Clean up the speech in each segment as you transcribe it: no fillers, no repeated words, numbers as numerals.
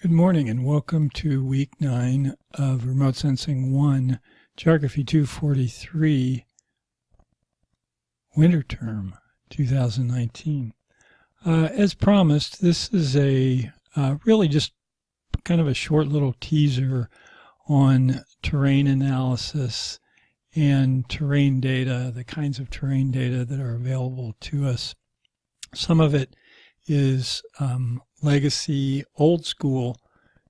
Good morning and welcome to week 9 of Remote Sensing 1, Geography 243, Winter Term 2019. As promised, this is a really just kind of a short little teaser on terrain analysis and terrain data, the kinds of terrain data that are available to us. Some of it is legacy, old school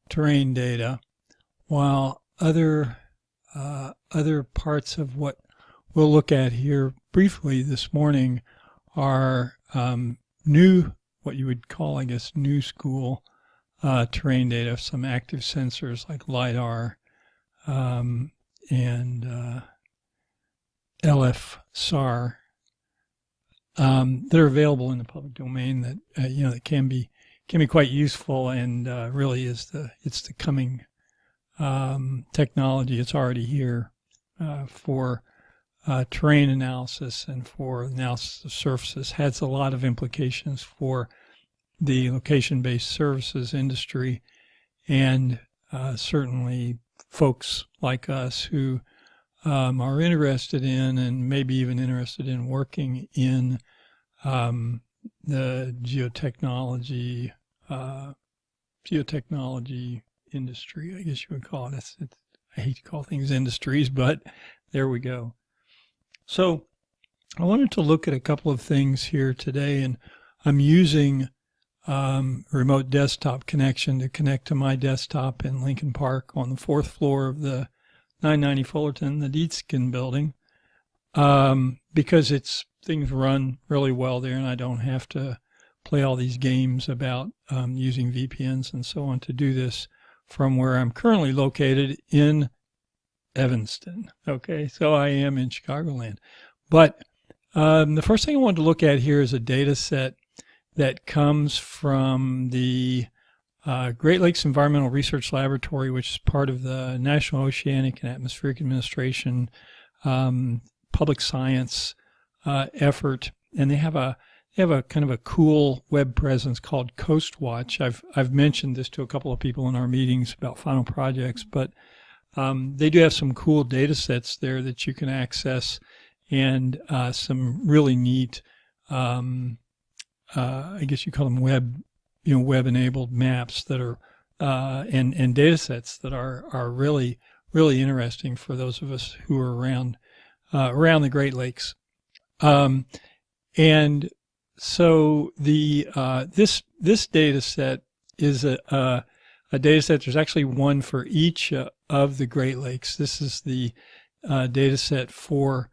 terrain data, while other parts of what we'll look at here briefly this morning are new, what you would call, I guess, new school terrain data, some active sensors like LiDAR and LFSAR that are available in the public domain that that can be quite useful, and really it's the coming technology. It's already here for terrain analysis and for analysis of surfaces. Has a lot of implications for the location-based services industry, and certainly folks like us who are interested in and maybe even interested in working in the geotechnology industry, I guess you would call it. I hate to call things industries, but there we go. So I wanted to look at a couple of things here today, and I'm using remote desktop connection to connect to my desktop in Lincoln Park on the 4th floor of the 990 Fullerton, the Dietzken building, because things run really well there, and I don't have to play all these games about using VPNs and so on to do this from where I'm currently located in Evanston. Okay, so I am in Chicagoland. But the first thing I wanted to look at here is a data set that comes from the Great Lakes Environmental Research Laboratory, which is part of the National Oceanic and Atmospheric Administration public science effort, and they have a kind of a cool web presence called Coastwatch. I've mentioned this to a couple of people in our meetings about final projects, but they do have some cool data sets there that you can access, and some really neat, I guess you call them web-enabled maps that are and data sets that are really interesting for those of us who are around the Great Lakes. And so the this data set is a data set. There's actually one for each of the Great Lakes. This is the data set for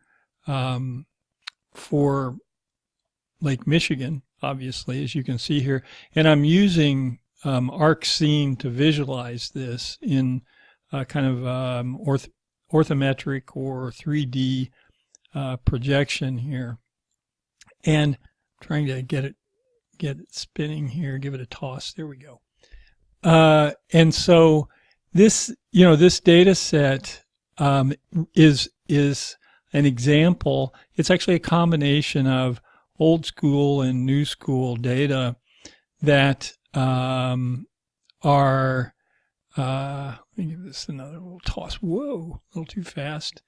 Lake Michigan, obviously, as you can see here. And I'm using ArcScene to visualize this in kind of orthometric or 3D projection here. And trying to get it spinning here, give it a toss. There we go. And so this data set is an example. It's actually a combination of old school and new school data that are, let me give this another little toss. Whoa, a little too fast.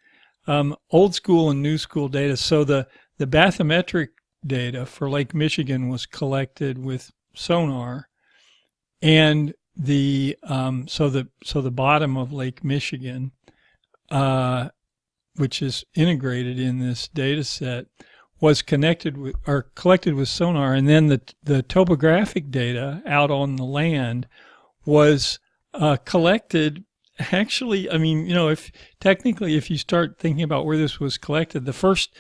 Old school and new school data. So the bathymetric data for Lake Michigan was collected with sonar, and the bottom of Lake Michigan, which is integrated in this data set, was collected with sonar, and then the topographic data out on the land was collected. Actually, I mean, if you start thinking about where this was collected, the first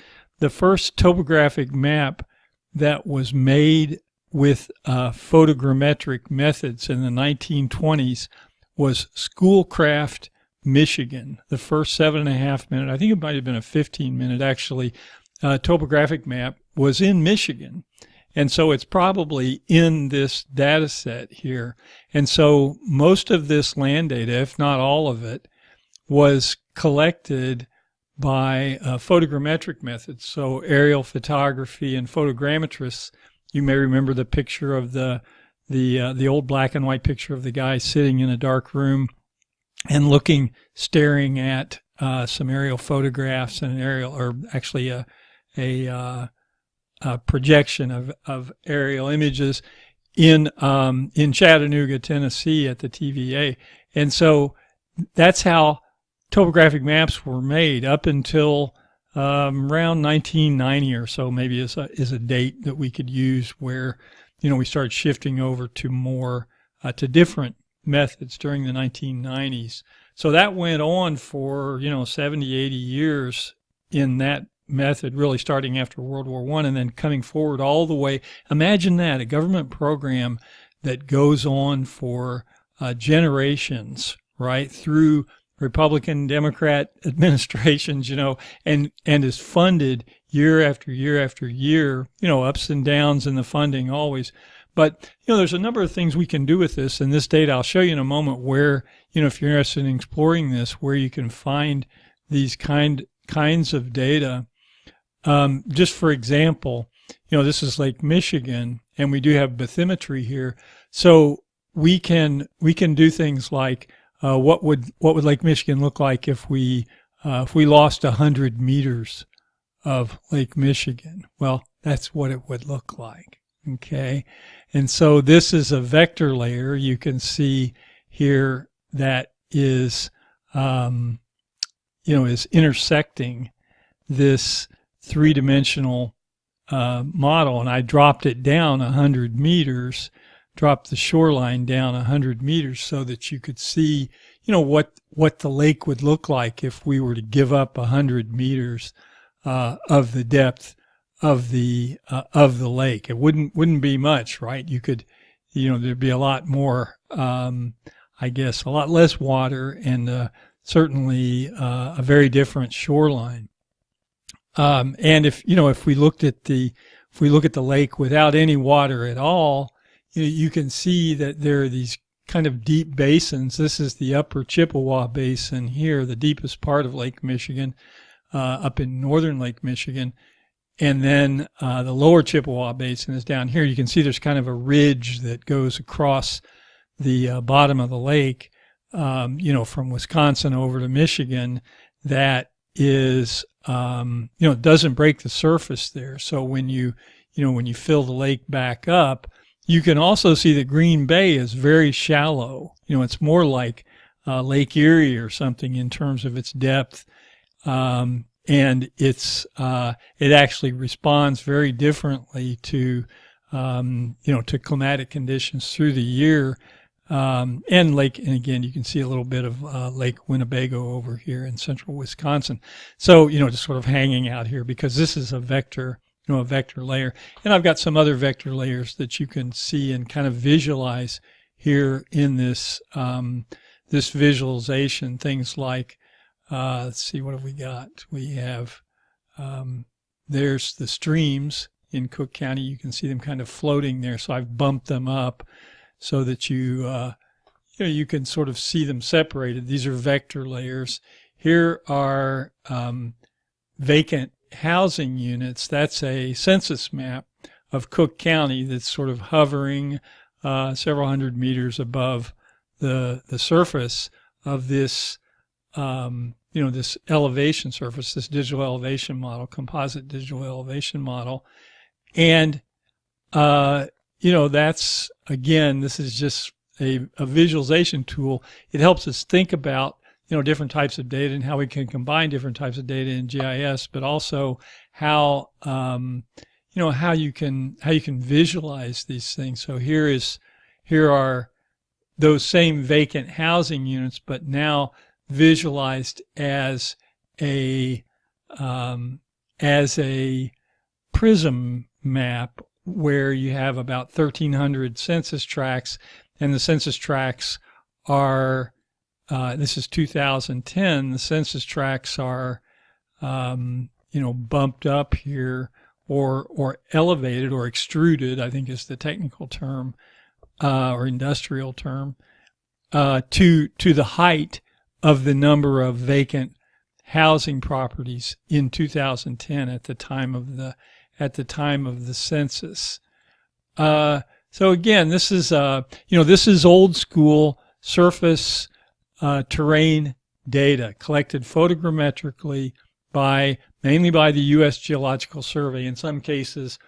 topographic map that was made with photogrammetric methods in the 1920s was Schoolcraft, Michigan. The first 7.5 minute, I think it might have been a 15-minute actually, topographic map was in Michigan. And so it's probably in this data set here. And so most of this land data, if not all of it, was collected by photogrammetric methods. So aerial photography and photogrammetrists, you may remember the picture of the the old black and white picture of the guy sitting in a dark room and staring at some aerial photographs and an aerial, or actually a projection of aerial images in Chattanooga, Tennessee, at the TVA. And so that's how topographic maps were made up until around 1990 or so. Maybe is a date that we could use where we started shifting over to more to different methods during the 1990s. So that went on for 70, 80 years in that method, really starting after World War I and then coming forward all the way. Imagine that, a government program that goes on for generations, right, through Republican, Democrat administrations, and is funded year after year after year, ups and downs in the funding always. But, there's a number of things we can do with this, and this data I'll show you in a moment where, if you're interested in exploring this, where you can find these kinds of data. Just for example, this is Lake Michigan, and we do have bathymetry here. So we can do things like what would Lake Michigan look like if we lost 100 meters of Lake Michigan? Well, that's what it would look like. Okay, and so this is a vector layer. You can see here that is is intersecting this three-dimensional model, and I dropped it down 100 meters, dropped the shoreline down 100 meters so that you could see, what the lake would look like if we were to give up 100 meters of the depth of the lake. It wouldn't be much, right? You could, there'd be a lot more, I guess, a lot less water, and certainly a very different shoreline. And if we look at the lake without any water at all, you can see that there are these kind of deep basins. This is the upper Chippewa Basin here, the deepest part of Lake Michigan, up in northern Lake Michigan. And then the lower Chippewa Basin is down here. You can see there's kind of a ridge that goes across the bottom of the lake, from Wisconsin over to Michigan, that is, doesn't break the surface there. So when you fill the lake back up, you can also see that Green Bay is very shallow. It's more like Lake Erie or something in terms of its depth. And it actually responds very differently to climatic conditions through the year. And again, you can see a little bit of Lake Winnebago over here in central Wisconsin. So, just sort of hanging out here because this is a vector layer. And I've got some other vector layers that you can see and kind of visualize here in this this visualization. Things like, let's see, what have we got? We have, there's the streams in Cook County. You can see them kind of floating there. So I've bumped them up so that you can sort of see them separated. These are vector layers. Here are vacant housing units. That's a census map of Cook County that's sort of hovering several hundred meters above the surface of this, this elevation surface, this digital elevation model, composite digital elevation model. And, that's, again, this is just a visualization tool. It helps us think about, different types of data and how we can combine different types of data in GIS, but also how, how you can visualize these things. So here are those same vacant housing units, but now visualized as a prism map where you have about 1,300 census tracts, and the census tracts are, this is 2010, the census tracts are, bumped up here or elevated or extruded, I think is the technical term, or industrial term, to the height of the number of vacant housing properties in 2010 at the time of the census. So again, this is this is old school surface terrain data collected photogrammetrically mainly by the U.S. Geological Survey, in some cases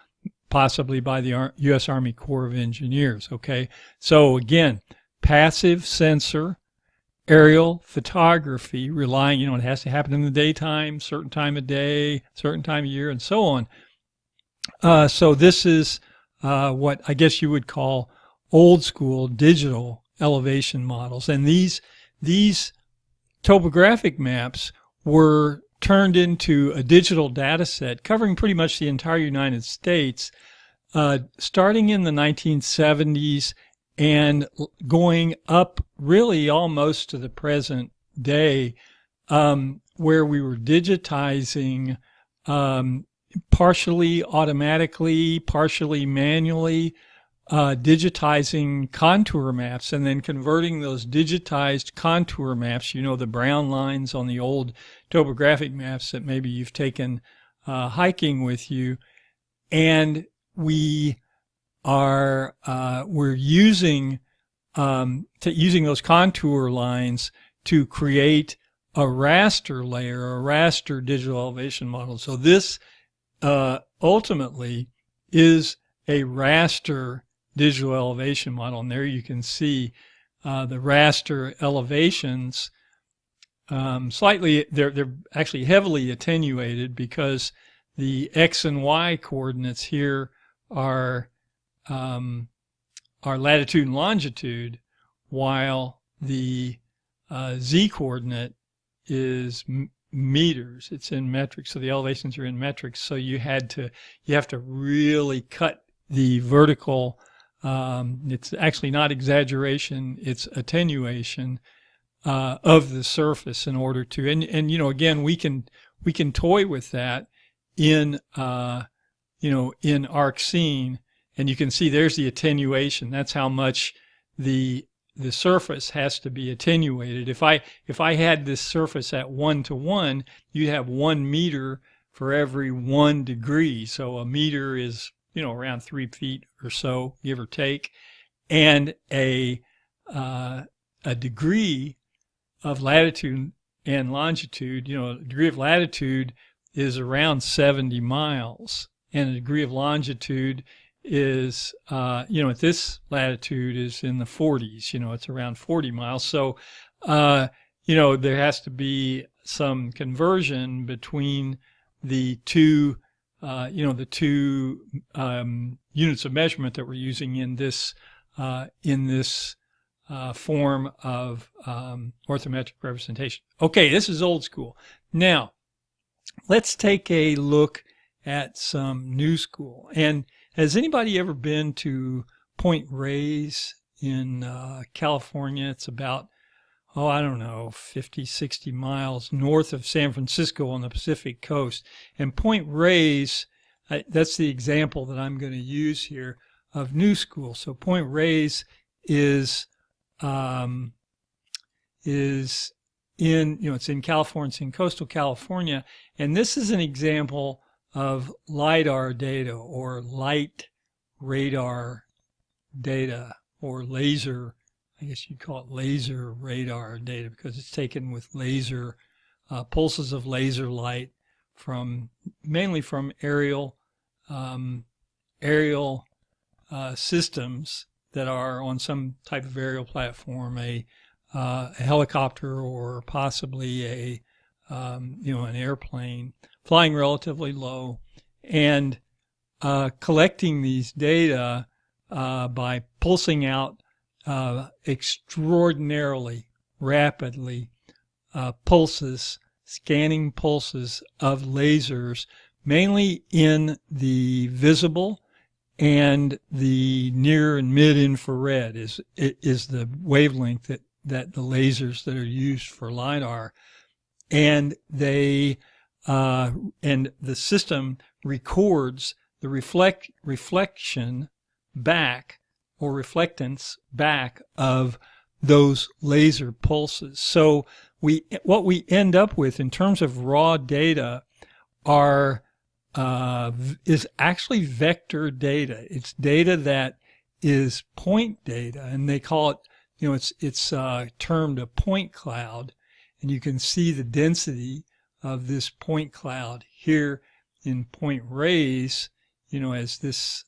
possibly by the U.S. Army Corps of Engineers. Okay, so again, passive sensor, aerial photography, relying, it has to happen in the daytime, certain time of day, certain time of year, and so on. So this is what I guess you would call old school digital elevation models. And these topographic maps were turned into a digital data set covering pretty much the entire United States, starting in the 1970s and going up really almost to the present day, where we were digitizing partially automatically, partially manually, digitizing contour maps and then converting those digitized contour maps, the brown lines on the old topographic maps that maybe you've taken hiking with you. And we're using those contour lines to create a raster layer, a raster digital elevation model. So this ultimately is a raster digital elevation model, and there you can see the raster elevations. They're actually heavily attenuated because the X and Y coordinates here are latitude and longitude, while the Z coordinate is meters. It's in metric, so the elevations are in metrics. So you have to really cut the vertical. It's actually not exaggeration; it's attenuation of the surface in order to. And again, we can toy with that in in ArcScene, and you can see there's the attenuation. That's how much the surface has to be attenuated. If I had this surface at 1:1, you'd have 1 meter for every 1 degree. So a meter is around 3 feet or so, give or take, and a degree of latitude and longitude. A degree of latitude is around 70 miles, and a degree of longitude is, at this latitude is in the 40s. It's around 40 miles. So, there has to be some conversion between the two, units of measurement that we're using in this form of orthometric representation. Okay, this is old school. Now, let's take a look at some new school. And has anybody ever been to Point Reyes in California? It's about, 50, 60 miles north of San Francisco on the Pacific coast. And Point Reyes, that's the example that I'm going to use here of new school. So Point Reyes is in, it's in California, it's in coastal California. And this is an example of LiDAR data, or light radar data, or laser, I guess you'd call it laser radar data, because it's taken with laser, pulses of laser light mainly from aerial systems that are on some type of aerial platform, a helicopter, or possibly an airplane flying relatively low, and collecting these data by pulsing out extraordinarily rapidly scanning pulses of lasers, mainly in the visible and the near and mid-infrared is the wavelength that the lasers that are used for LiDAR. And the system records the reflection back, or reflectance back, of those laser pulses. So what we end up with in terms of raw data is actually vector data. It's data that is point data, and they call it, it's termed a point cloud, and you can see the density of this point cloud here in point rays, as this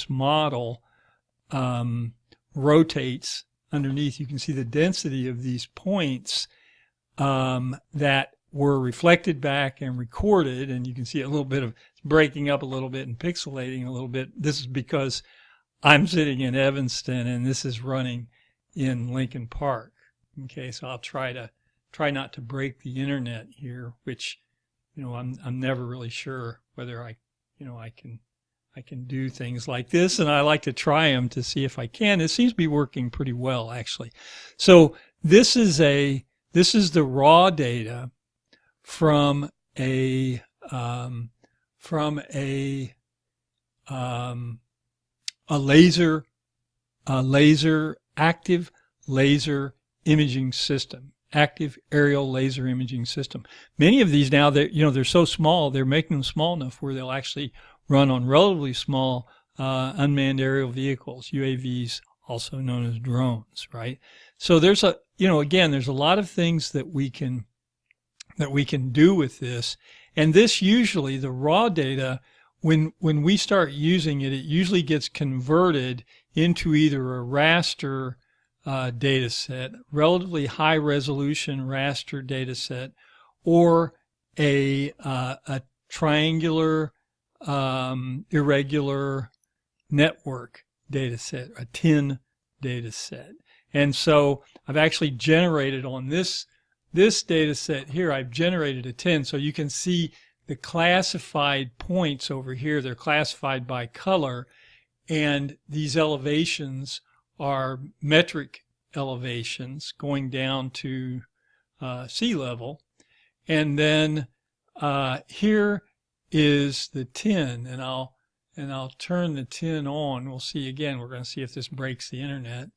model rotates underneath. You can see the density of these points that were reflected back and recorded, and you can see a little bit of breaking up a little bit and pixelating a little bit. This is because I'm sitting in Evanston and this is running in Lincoln Park. Okay, so I'll try not to break the internet here, which I'm never really sure whether I can do things like this, and I like to try them to see if I can. It seems to be working pretty well, actually. So this is the raw data from a active laser imaging system, active aerial laser imaging system. Many of these now, they're so small, they're making them small enough where they'll actually run on relatively small unmanned aerial vehicles, UAVs, also known as drones, right? So there's there's a lot of things that we can do with this. And this usually, the raw data, when we start using it, it usually gets converted into either a raster data set, relatively high resolution raster data set, or a triangular irregular network data set, a TIN data set. And so I've actually generated on this data set here, I've generated a TIN. So you can see the classified points over here. They're classified by color, and these elevations are metric elevations going down to sea level. And then here is the TIN, and I'll turn the TIN on. We'll see again. We're going to see if this breaks the internet.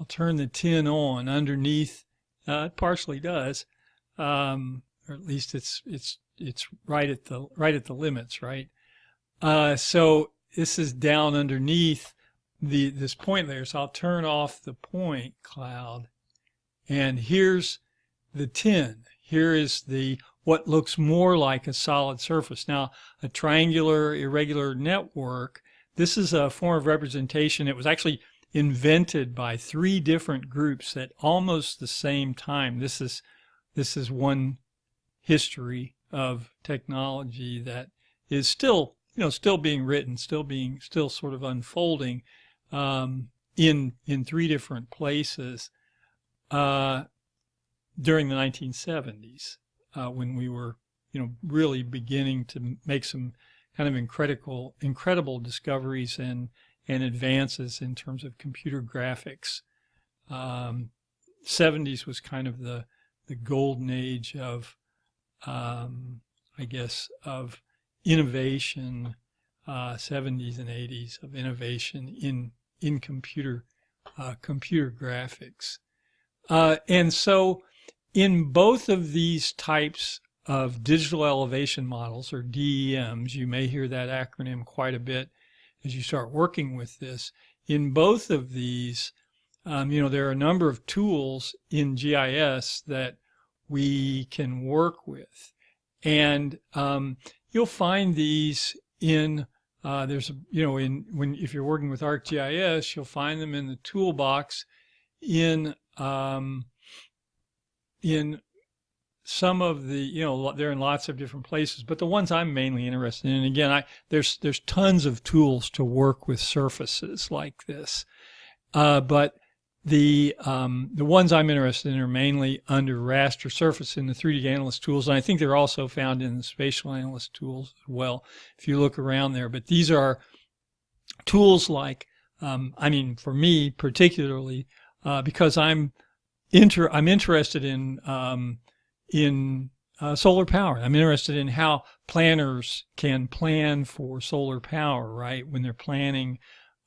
I'll turn the TIN on underneath. It partially does, or at least it's right at the limits, right? So this is down underneath this point layer. So I'll turn off the point cloud, and here's the TIN. Here is what looks more like a solid surface. Now, a triangular irregular network, this is a form of representation. It was actually invented by 3 different groups at almost the same time. This is one history of technology that is still being written, still sort of unfolding in 3 different places during the 1970s. When we were, really beginning to make some kind of incredible discoveries and advances in terms of computer graphics. 70s was kind of the golden age of, I guess, of innovation. 70s and 80s of innovation in computer graphics, and so. In both of these types of digital elevation models, or DEMs, you may hear that acronym quite a bit as you start working with this. In both of these, there are a number of tools in GIS that we can work with. And you'll find these in, if you're working with ArcGIS, you'll find them in the toolbox in some of the, they're in lots of different places, but the ones I'm mainly interested in, and again, there's tons of tools to work with surfaces like this, but the ones I'm interested in are mainly under raster surface in the 3D analyst tools, and I think they're also found in the spatial analyst tools as well, if you look around there. But these are tools like, for me particularly, because I'm interested in solar power. I'm interested in how planners can plan for solar power, right? When they're planning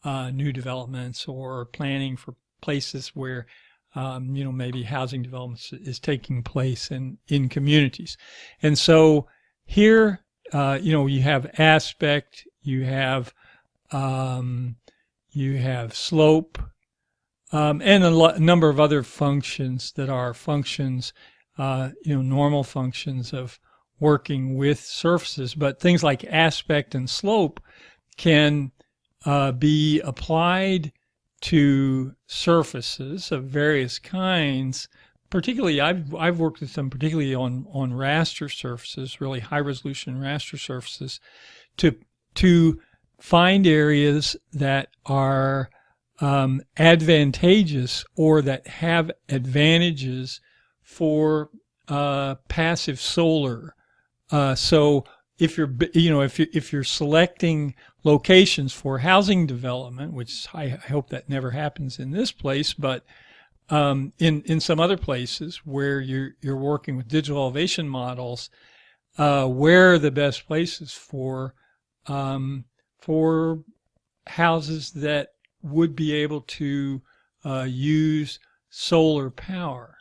new developments or planning for places where, maybe housing development is taking place in communities. And so here, you have aspect, you have you have slope, and a number of other functions that are functions, normal functions of working with surfaces. But things like aspect and slope can be applied to surfaces of various kinds. Particularly, I've worked with them particularly on raster surfaces, really high resolution raster surfaces, to find areas that are advantageous or that have advantages for passive solar. So if you're selecting locations for housing development, which I hope that never happens in this place, but in some other places where you're working with digital elevation models, where are the best places for houses that would be able to use solar power.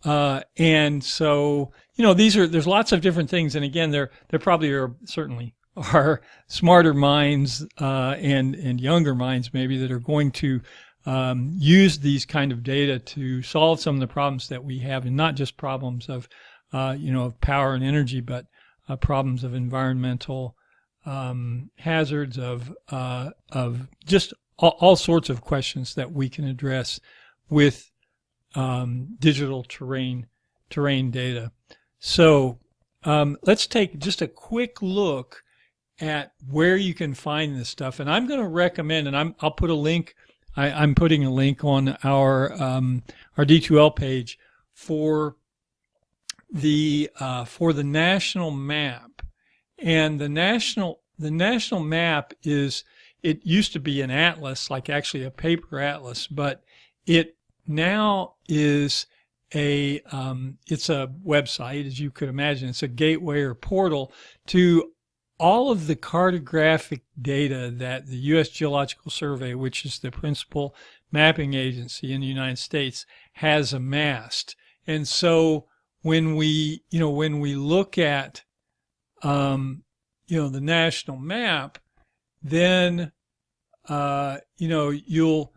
And so, there's lots of different things. And again, there probably certainly are smarter minds, and younger minds maybe that are going to, use these kind of data to solve some of the problems that we have, and not just problems of, of power and energy, but, problems of environmental, hazards, of just all sorts of questions that we can address with digital terrain data. So let's take just a quick look at where you can find this stuff. And I'm going to recommend, and I'll put a link. I'm putting a link on our D2L page for the national map. And the national map is, it used to be an atlas, like actually a paper atlas, but it now is it's a website, as you could imagine. It's a gateway or portal to all of the cartographic data that the U.S. Geological Survey, which is the principal mapping agency in the United States, has amassed. And so when we look at, the national map, then, you'll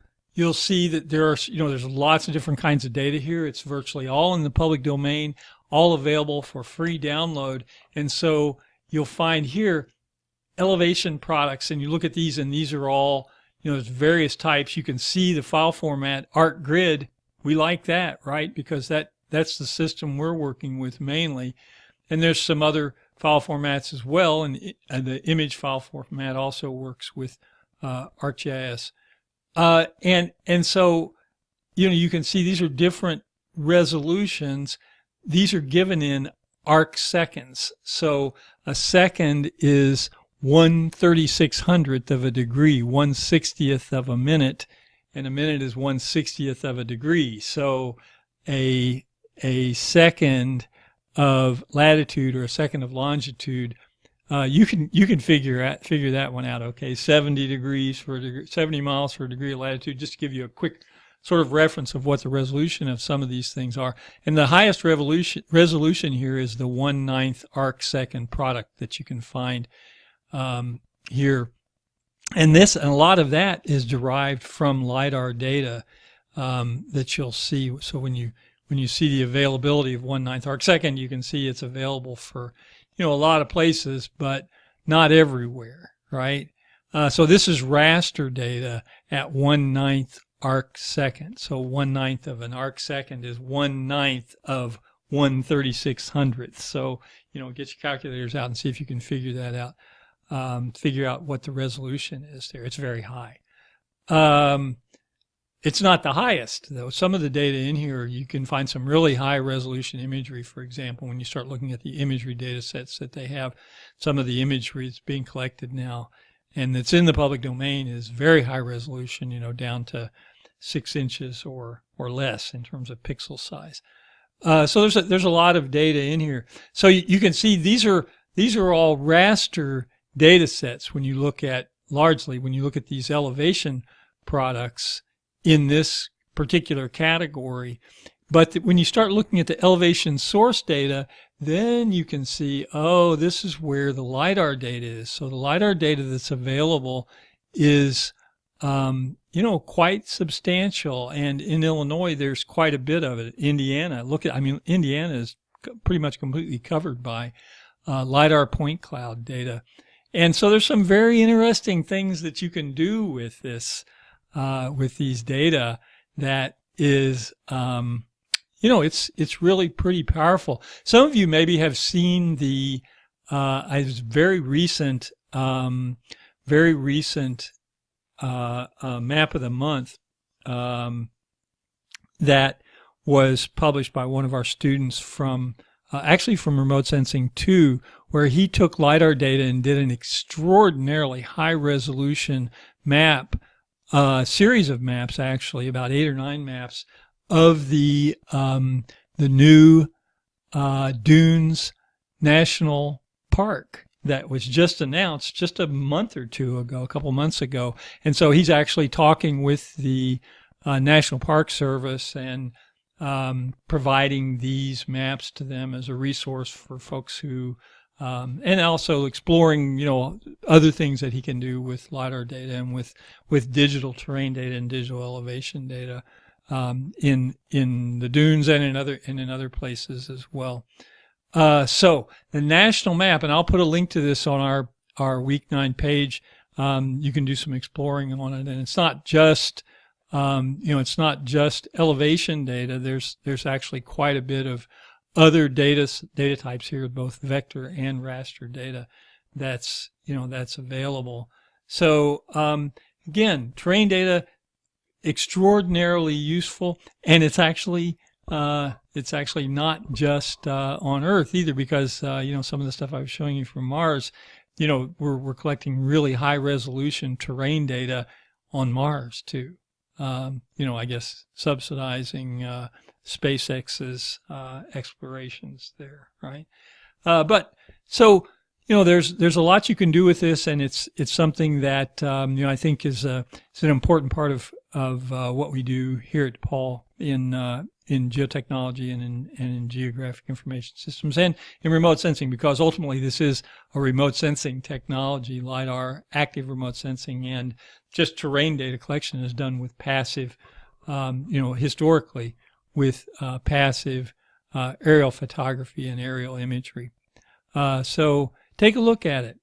see that there's lots of different kinds of data here. It's virtually all in the public domain, all available for free download. And so you'll find here elevation products, and you look at these, and these are all, there's various types. You can see the file format, ArcGrid. We like that, right? Because that's the system we're working with mainly. And there's some other file formats as well, and the image file format also works with ArcGIS. And so, you can see these are different resolutions. These are given in arc seconds. So a second is 1/3600th of a degree, 1/60th of a minute, and a minute is 1/60th of a degree. So a second of latitude or a second of longitude, you can figure that one out. Okay, 70 degrees for a degree, 70 miles for a degree of latitude, just to give you a quick sort of reference of what the resolution of some of these things are. And the highest resolution here is the 1/9 arc second product that you can find here. And a lot of that is derived from LiDAR data that you'll see. So when you see the availability of 1/9 arc second, you can see it's available for a lot of places, but not everywhere, right? So this is raster data at 1/9 arc second. So 1/9 of an arc second is 1/9 of 1/3600th. So, get your calculators out and see if you can figure that out. Figure out what the resolution is there. It's very high. It's not the highest, though. Some of the data in here, you can find some really high resolution imagery. For example, when you start looking at the imagery data sets that they have, some of the imagery that's being collected now and that's in the public domain is very high resolution, down to 6 inches or less in terms of pixel size. So there's a lot of data in here. So you can see these are all raster data sets when you look at these elevation products in this particular category. But when you start looking at the elevation source data, then you can see, this is where the LiDAR data is. So the LiDAR data that's available is quite substantial. And in Illinois, there's quite a bit of it. Indiana, Indiana is pretty much completely covered by LiDAR point cloud data. And so there's some very interesting things that you can do with this, with these data that is, it's really pretty powerful. Some of you maybe have seen the, very recent map of the month, that was published by one of our students from, actually from Remote Sensing 2, where he took LiDAR data and did an extraordinarily high resolution map, series of maps, actually, about 8 or 9 maps of the new Dunes National Park that was just announced just a month or two ago, a couple months ago. And so he's actually talking with the National Park Service and providing these maps to them as a resource for folks who, and also exploring, other things that he can do with LiDAR data and with digital terrain data and digital elevation data, in the dunes and in other places as well. So the national map, and I'll put a link to this on our week 9 page. You can do some exploring on it, and it's not just, it's not just elevation data. There's actually quite a bit of other data types here, both vector and raster data that's available. So, again, terrain data, extraordinarily useful, and it's actually not just on Earth either, because some of the stuff I was showing you from Mars, we're collecting really high resolution terrain data on Mars too. I guess subsidizing SpaceX's explorations there, right? But so there's a lot you can do with this, and it's something that I think is an important part of what we do here at DePaul in geotechnology and in geographic information systems and in remote sensing, because ultimately this is a remote sensing technology. LiDAR, active remote sensing, and just terrain data collection is done with passive, historically with passive aerial photography and aerial imagery. So take a look at it.